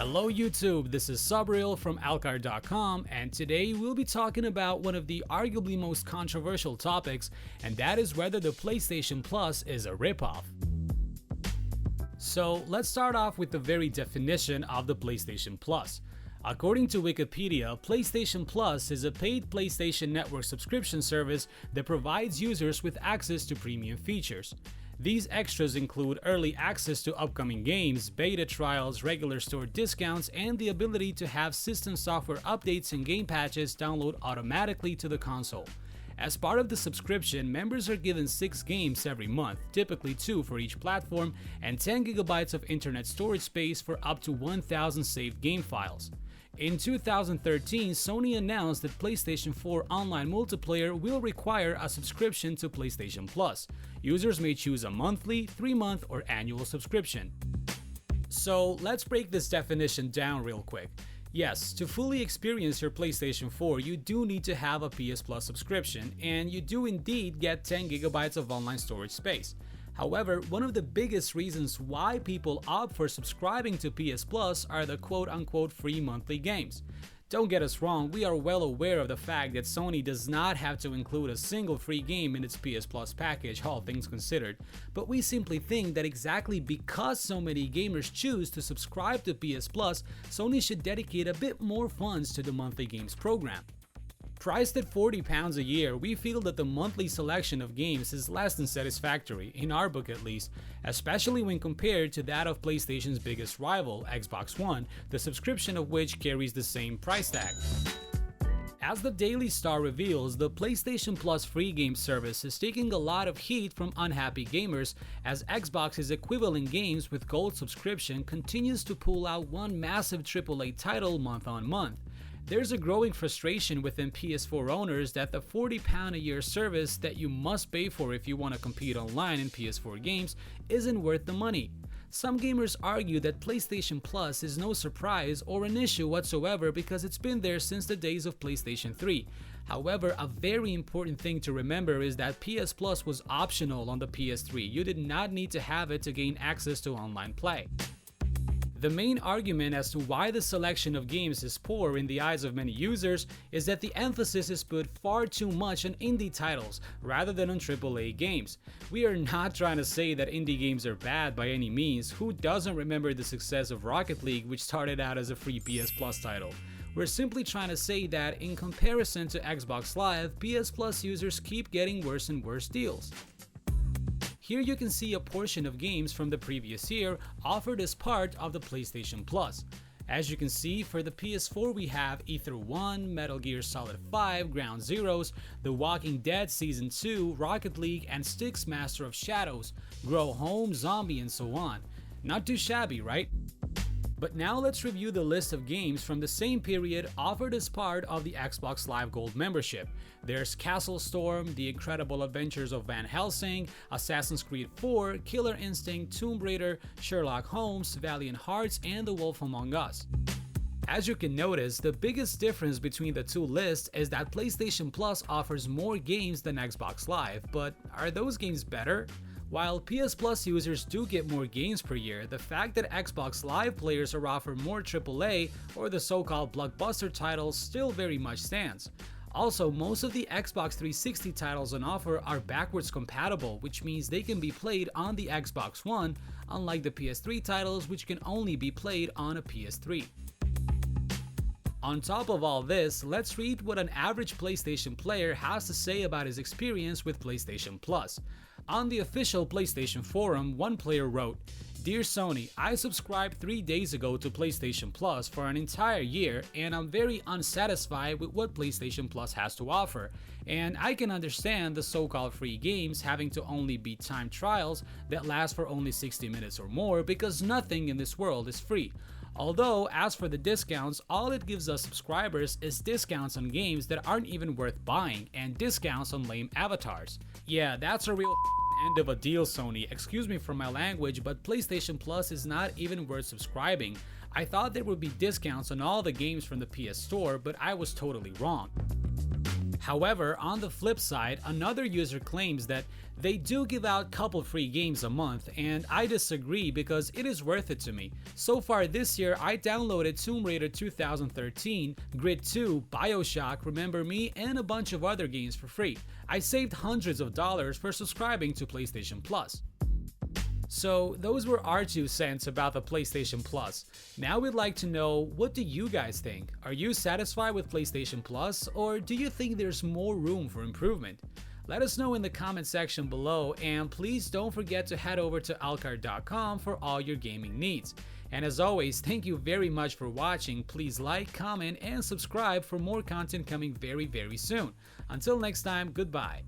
Hello YouTube, this is Sabriel from AltChar.com, and today we'll be talking about one of the arguably most controversial topics, and that is whether the PlayStation Plus is a ripoff. So let's start off with the very definition of the PlayStation Plus. According to Wikipedia, PlayStation Plus is a paid PlayStation Network subscription service that provides users with access to premium features. These extras include early access to upcoming games, beta trials, regular store discounts, and the ability to have system software updates and game patches download automatically to the console. As part of the subscription, members are given 6 games every month, typically 2 for each platform, and 10 GB of internet storage space for up to 1,000 saved game files. In 2013, Sony announced that PlayStation 4 online multiplayer will require a subscription to PlayStation Plus. Users may choose a monthly, 3-month, or annual subscription. So let's break this definition down real quick. Yes, to fully experience your PlayStation 4, you do need to have a PS Plus subscription, and you do indeed get 10 GB of online storage space. However, one of the biggest reasons why people opt for subscribing to PS Plus are the quote-unquote free monthly games. Don't get us wrong, we are well aware of the fact that Sony does not have to include a single free game in its PS Plus package, all things considered, but we simply think that exactly because so many gamers choose to subscribe to PS Plus, Sony should dedicate a bit more funds to the monthly games program. Priced at £40 a year, we feel that the monthly selection of games is less than satisfactory, in our book at least, especially when compared to that of PlayStation's biggest rival, Xbox One, the subscription of which carries the same price tag. As the Daily Star reveals, the PlayStation Plus free game service is taking a lot of heat from unhappy gamers as Xbox's equivalent games with gold subscription continues to pull out one massive AAA title month on month. There's a growing frustration within PS4 owners that the £40 a year service that you must pay for if you want to compete online in PS4 games isn't worth the money. Some gamers argue that PlayStation Plus is no surprise or an issue whatsoever because it's been there since the days of PlayStation 3. However, a very important thing to remember is that PS Plus was optional on the PS3. You did not need to have it to gain access to online play. The main argument as to why the selection of games is poor in the eyes of many users is that the emphasis is put far too much on indie titles rather than on AAA games. We are not trying to say that indie games are bad by any means. Who doesn't remember the success of Rocket League, which started out as a free PS Plus title? We're simply trying to say that in comparison to Xbox Live, PS Plus users keep getting worse and worse deals. Here you can see a portion of games from the previous year offered as part of the PlayStation Plus. As you can see, for the PS4 we have Ether 1, Metal Gear Solid 5, Ground Zeroes, The Walking Dead Season 2, Rocket League, and Styx Master of Shadows, Grow Home, Zombie, and so on. Not too shabby, right? But now let's review the list of games from the same period offered as part of the Xbox Live Gold membership. There's Castle Storm, The Incredible Adventures of Van Helsing, Assassin's Creed 4, Killer Instinct, Tomb Raider, Sherlock Holmes, Valiant Hearts, and The Wolf Among Us. As you can notice, the biggest difference between the two lists is that PlayStation Plus offers more games than Xbox Live, but are those games better? While PS Plus users do get more games per year, the fact that Xbox Live players are offered more AAA or the so-called blockbuster titles still very much stands. Also, most of the Xbox 360 titles on offer are backwards compatible, which means they can be played on the Xbox One, unlike the PS3 titles which can only be played on a PS3. On top of all this, let's read what an average PlayStation player has to say about his experience with PlayStation Plus. On the official PlayStation forum, one player wrote, "Dear Sony, I subscribed 3 days ago to PlayStation Plus for an entire year and I'm very unsatisfied with what PlayStation Plus has to offer. And I can understand the so-called free games having to only be timed trials that last for only 60 minutes or more because nothing in this world is free. Although, as for the discounts, all it gives us subscribers is discounts on games that aren't even worth buying and discounts on lame avatars. Yeah, that's a real end of a deal, Sony. Excuse me for my language, but PlayStation Plus is not even worth subscribing. I thought there would be discounts on all the games from the PS Store, but I was totally wrong." However, on the flip side, another user claims that they do give out couple free games a month, and I disagree because it is worth it to me. So far this year, I downloaded Tomb Raider 2013, Grid 2, BioShock, Remember Me, and a bunch of other games for free. I saved hundreds of dollars for subscribing to PlayStation Plus. So those were our 2 cents about the PlayStation Plus. Now we'd like to know, what do you guys think? Are you satisfied with PlayStation Plus, or do you think there's more room for improvement? Let us know in the comment section below, and please don't forget to head over to AltChar.com for all your gaming needs. And as always, thank you very much for watching. Please like, comment, and subscribe for more content coming very soon. Until next time, goodbye.